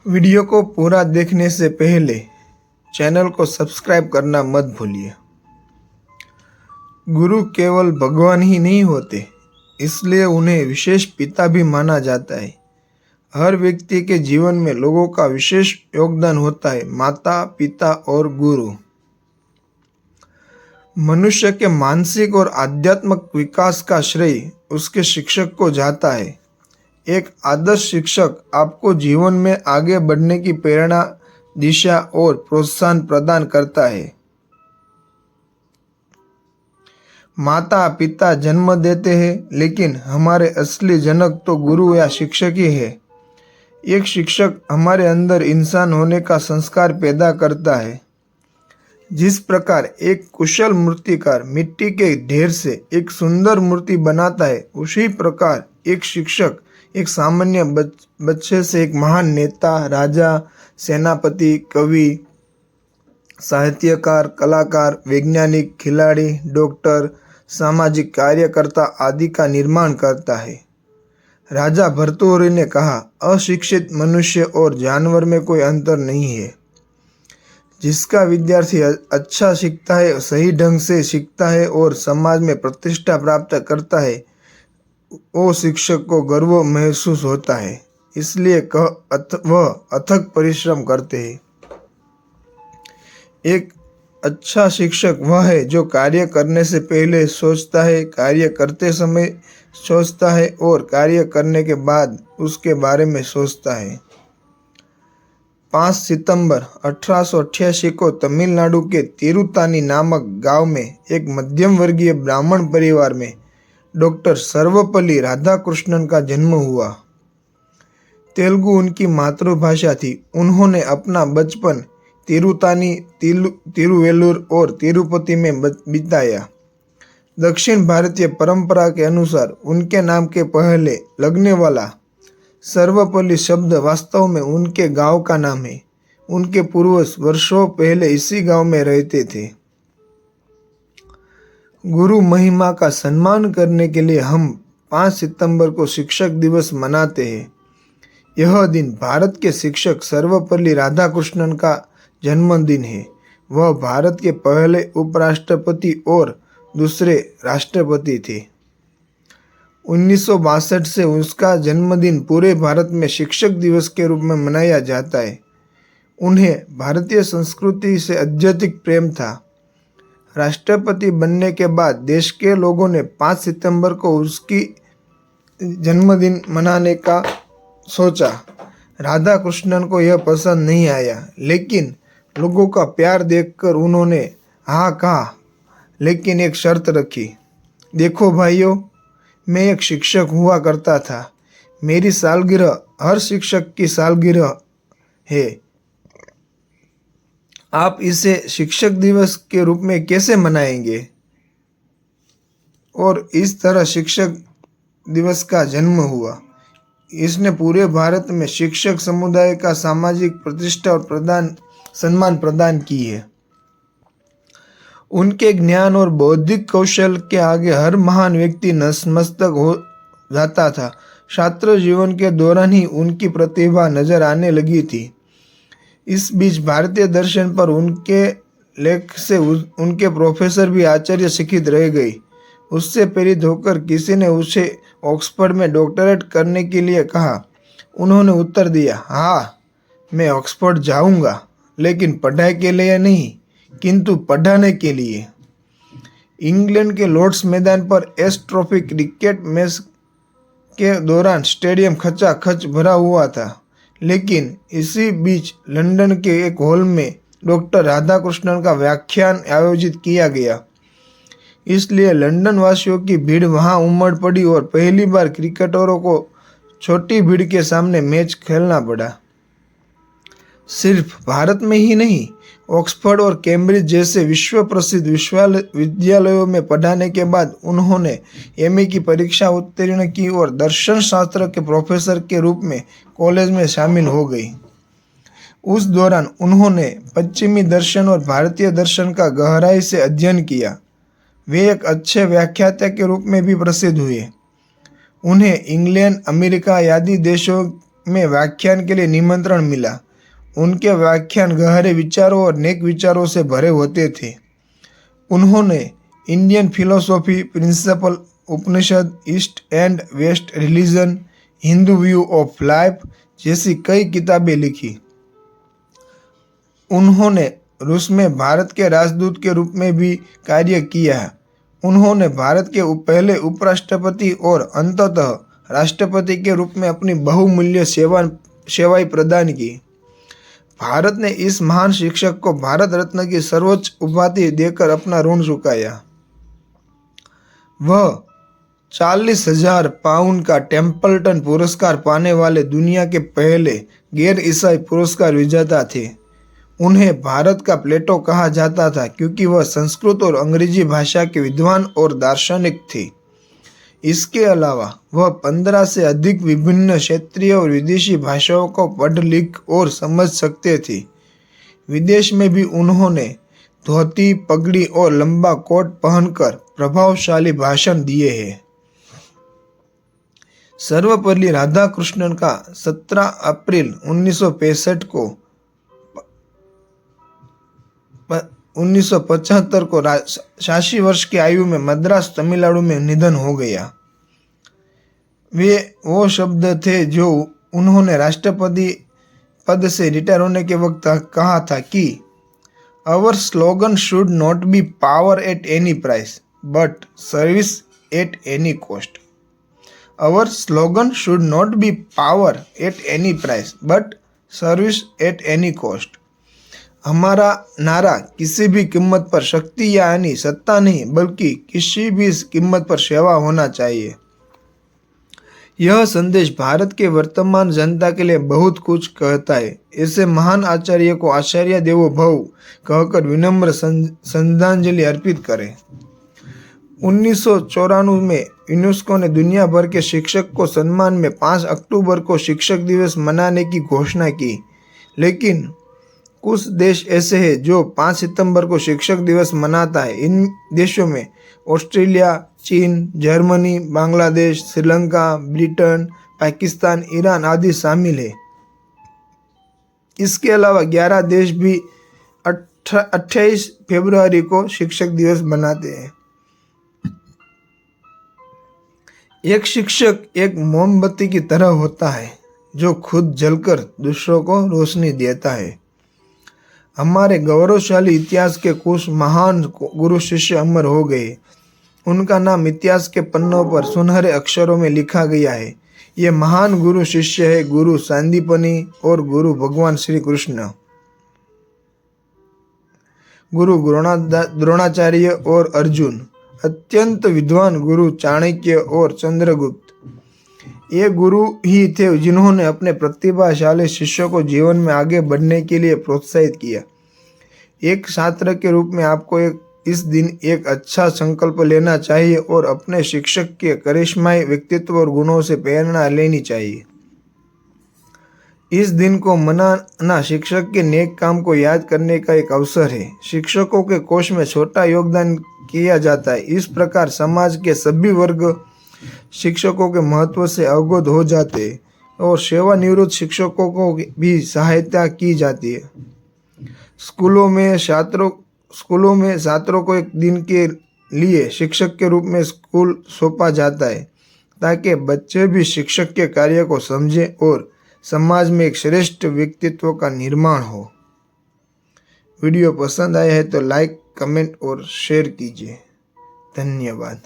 Video को पूरा देखने से पहले चैनल को सब्सक्राइब करना मत भूलिए। गुरु केवल भगवान ही नहीं होते, इसलिए उन्हें विशेष पिता भी माना जाता है। हर व्यक्ति के जीवन में लोगों का विशेष योगदान होता है, माता, पिता और गुरु। मनुष्य के मानसिक और आध्यात्मिक विकास का श्रेय उसके शिक्षक को जाता है। एक आदर्श शिक्षक आपको जीवन में आगे बढ़ने की प्रेरणा, दिशा और प्रोत्साहन प्रदान करता है। माता पिता जन्म देते हैं, लेकिन हमारे असली जनक तो गुरु या शिक्षक ही है। एक शिक्षक हमारे अंदर इंसान होने का संस्कार पैदा करता है। जिस प्रकार एक कुशल मूर्तिकार मिट्टी के ढेर से एक सुंदर मूर्ति बनाता है, उसी प्रकार एक शिक्षक एक सामान्य बच्चे से एक महान नेता, राजा, सेनापति, कवि, साहित्यकार, कलाकार, वैज्ञानिक, खिलाड़ी, डॉक्टर, सामाजिक कार्यकर्ता आदि का निर्माण करता है। राजा भर्तृहरि ने कहा, अशिक्षित मनुष्य और जानवर में कोई अंतर नहीं है। जिसका विद्यार्थी अच्छा सीखता है, सही ढंग से सीखता है और समाज में प्रतिष्ठा प्राप्त करता है, वो शिक्षक को गर्व महसूस होता है, इसलिए वह अथक परिश्रम करते हैं। एक अच्छा शिक्षक वह है जो कार्य करने से पहले सोचता है, कार्य करते समय सोचता है और कार्य करने के बाद उसके बारे में सोचता है। 5 सितंबर 1888 को तमिलनाडु के तिरुतानी नामक गांव में एक मध्यम वर्गीय ब्राह्मण परिवार में डॉक्टर सर्वपल्ली राधाकृष्णन का जन्म हुआ। तेलुगु उनकी मातृभाषा थी। उन्होंने अपना बचपन तिरुतानी, तिरुवेल्लूर और तिरुपति में बिताया। दक्षिण भारतीय परंपरा के अनुसार उनके नाम के पहले लगने वाला सर्वपल्ली शब्द वास्तव में उनके गांव का नाम है। उनके पूर्वज वर्षों पहले इसी गांव में रहते थे। गुरु महिमा का सम्मान करने के लिए हम 5 सितंबर को शिक्षक दिवस मनाते हैं। यह दिन भारत के शिक्षक सर्वपल्ली राधाकृष्णन का जन्मदिन है। वह भारत के पहले उपराष्ट्रपति और दूसरे राष्ट्रपति थे। 1962 से उसका जन्मदिन पूरे भारत में शिक्षक दिवस के रूप में मनाया जाता है। उन्हें भारतीय संस्कृति से अत्यधिक प्रेम था। राष्ट्रपति बनने के बाद देश के लोगों ने 5 सितंबर को उसकी जन्मदिन मनाने का सोचा। राधा कृष्णन को यह पसंद नहीं आया, लेकिन लोगों का प्यार देखकर उन्होंने हाँ कहा, लेकिन एक शर्त रखी। देखो भाइयों, मैं एक शिक्षक हुआ करता था। मेरी सालगिरह हर शिक्षक की सालगिरह है। आप इसे शिक्षक दिवस के रूप में कैसे मनाएंगे? और इस तरह शिक्षक दिवस का जन्म हुआ। इसने पूरे भारत में शिक्षक समुदाय का सामाजिक प्रतिष्ठा और सम्मान प्रदान की है। उनके ज्ञान और बौद्धिक कौशल के आगे हर महान व्यक्ति नतमस्तक हो जाता था। छात्र जीवन के दौरान ही उनकी प्रतिभा नजर आने लगी थी। इस बीच भारतीय दर्शन पर उनके लेख से उनके प्रोफेसर भी आश्चर्यचकित रह गए। उससे प्रेरित होकर किसी ने उसे ऑक्सफोर्ड में डॉक्टरेट करने के लिए कहा। उन्होंने उत्तर दिया, हाँ, मैं ऑक्सफोर्ड जाऊंगा, लेकिन पढ़ाई के लिए नहीं, किंतु पढ़ाने के लिए। इंग्लैंड के लॉर्ड्स मैदान पर एश ट्रॉफी क्रिकेट मैच के दौरान स्टेडियम खचाखच भरा हुआ था, लेकिन इसी बीच लंदन के एक हॉल में डॉक्टर राधाकृष्णन का व्याख्यान आयोजित किया गया। इसलिए लंदन वासियों की भीड़ वहां उमड़ पड़ी और पहली बार क्रिकेटरों को छोटी भीड़ के सामने मैच खेलना पड़ा। सिर्फ भारत में ही नहीं, ऑक्सफोर्ड और कैम्ब्रिज जैसे विश्व प्रसिद्ध विद्यालयों में पढ़ाने के बाद उन्होंने एमए की परीक्षा उत्तीर्ण की और दर्शन शास्त्र के प्रोफेसर के रूप में कॉलेज में शामिल हो गई। उस दौरान उन्होंने पश्चिमी दर्शन और भारतीय दर्शन का गहराई से अध्ययन किया। वे एक अच्छे व्याख्याता के रूप में भी प्रसिद्ध हुए। उन्हें इंग्लैंड, अमेरिका आदि देशों में व्याख्यान के लिए निमंत्रण मिला। उनके व्याख्यान गहरे विचारों और नेक विचारों से भरे होते थे। उन्होंने Indian philosophy, principal, Upanishad, east and west religion, Hindu view of life जैसी कई किताबें लिखी। उन्होंने रूस में भारत के राजदूत के रूप में भी कार्य किया है। उन्होंने भारत के पहले उपराष्ट्रपति और अंततः राष्ट्रपति के रूप में अपनी बहुमूल्य सेवाएं प्रदान की। भारत ने इस महान शिक्षक को भारत रत्न की सर्वोच्च उपाधि देकर अपना ऋण चुकाया। वह 40,000 पाउंड का टेम्पल्टन पुरस्कार पाने वाले दुनिया के पहले गैर ईसाई पुरस्कार विजेता थे। उन्हें भारत का प्लेटो कहा जाता था क्योंकि वह संस्कृत और अंग्रेजी भाषा के विद्वान और दार्शनिक थे। इसके अलावा वह 15 से अधिक विभिन्न क्षेत्रीय और विदेशी भाषाओं को पढ़ लिख और समझ सकते थे। विदेश में भी उन्होंने धोती, पगड़ी और लंबा कोट पहनकर प्रभावशाली भाषण दिए हैं। सर्वपल्ली राधाकृष्णन का 17 अप्रैल 1965 को 1975 को 86 वर्ष की आयु में मद्रास, तमिलनाडु में निधन हो गया। वे वो शब्द थे जो उन्होंने राष्ट्रपति पद से रिटायर होने के वक्त कहा था कि our slogan should not be power at any price but service at any cost. Our slogan should not be power at any price but service at any cost. हमारा नारा किसी भी कीमत पर शक्ति या यानी सत्ता नहीं बल्कि किसी भी कीमत पर सेवा होना चाहिए। यह संदेश भारत के वर्तमान जनता के लिए बहुत कुछ कहता है। ऐसे महान आचार्य को आचार्य देवो भव कहकर विनम्र श्रद्धांजलि अर्पित करें। 1994 में यूनेस्को ने दुनिया भर के शिक्षक को सम्मान में 5 अक्टूबर को शिक्षक दिवस मनाने की घोषणा की, लेकिन कुछ देश ऐसे हैं जो 5 सितंबर को शिक्षक दिवस मनाता है। इन देशों में ऑस्ट्रेलिया, चीन, Germany, Bangladesh, Sri Lanka, Britain, Pakistan, Iran आदि शामिल है। इसके अलावा 11 देश भी 28 फरवरी को शिक्षक दिवस मनाते हैं। एक शिक्षक एक मोमबत्ती की तरह होता है जो खुद जलकर दूसरों को रोशनी देता है। हमारे गौरवशाली इतिहास के कुछ महान गुरु शिष्य अमर हो गए। उनका नाम इतिहास के पन्नों पर सुनहरे अक्षरों में लिखा गया है। ये महान गुरु शिष्य है गुरु सांदीपनी और गुरु भगवान श्री कृष्ण, गुरु द्रोणाचार्य और अर्जुन, अत्यंत विद्वान गुरु चाणक्य और चंद्रगुप्त। ये गुरु ही थे जिन्होंने अपने प्रतिभाशाली शिष्यों को जीवन में आगे बढ़ने के लिए प्रोत्साहित किया। एक छात्र के रूप में आपको इस दिन एक अच्छा संकल्प लेना चाहिए और अपने शिक्षक के करिश्माई व्यक्तित्व और गुणों से प्रेरणा लेनी चाहिए। इस दिन को मनाना शिक्षक के नेक काम को याद करने का एक अवसर है। शिक्षकों के कोष में छोटा योगदान किया जाता है। इस प्रकार समाज के सभी वर्ग शिक्षकों के महत्व से अवगत हो जाते हैं और सेवानिवृत्त शिक्षकों को भी सहायता की जाती है। स्कूलों में छात्रों को एक दिन के लिए शिक्षक के रूप में स्कूल सौंपा जाता है ताकि बच्चे भी शिक्षक के कार्य को समझें और समाज में एक श्रेष्ठ व्यक्तित्व का निर्माण हो। वीडियो पसंद आया है तो लाइक, कमेंट और शेयर कीजिए। धन्यवाद।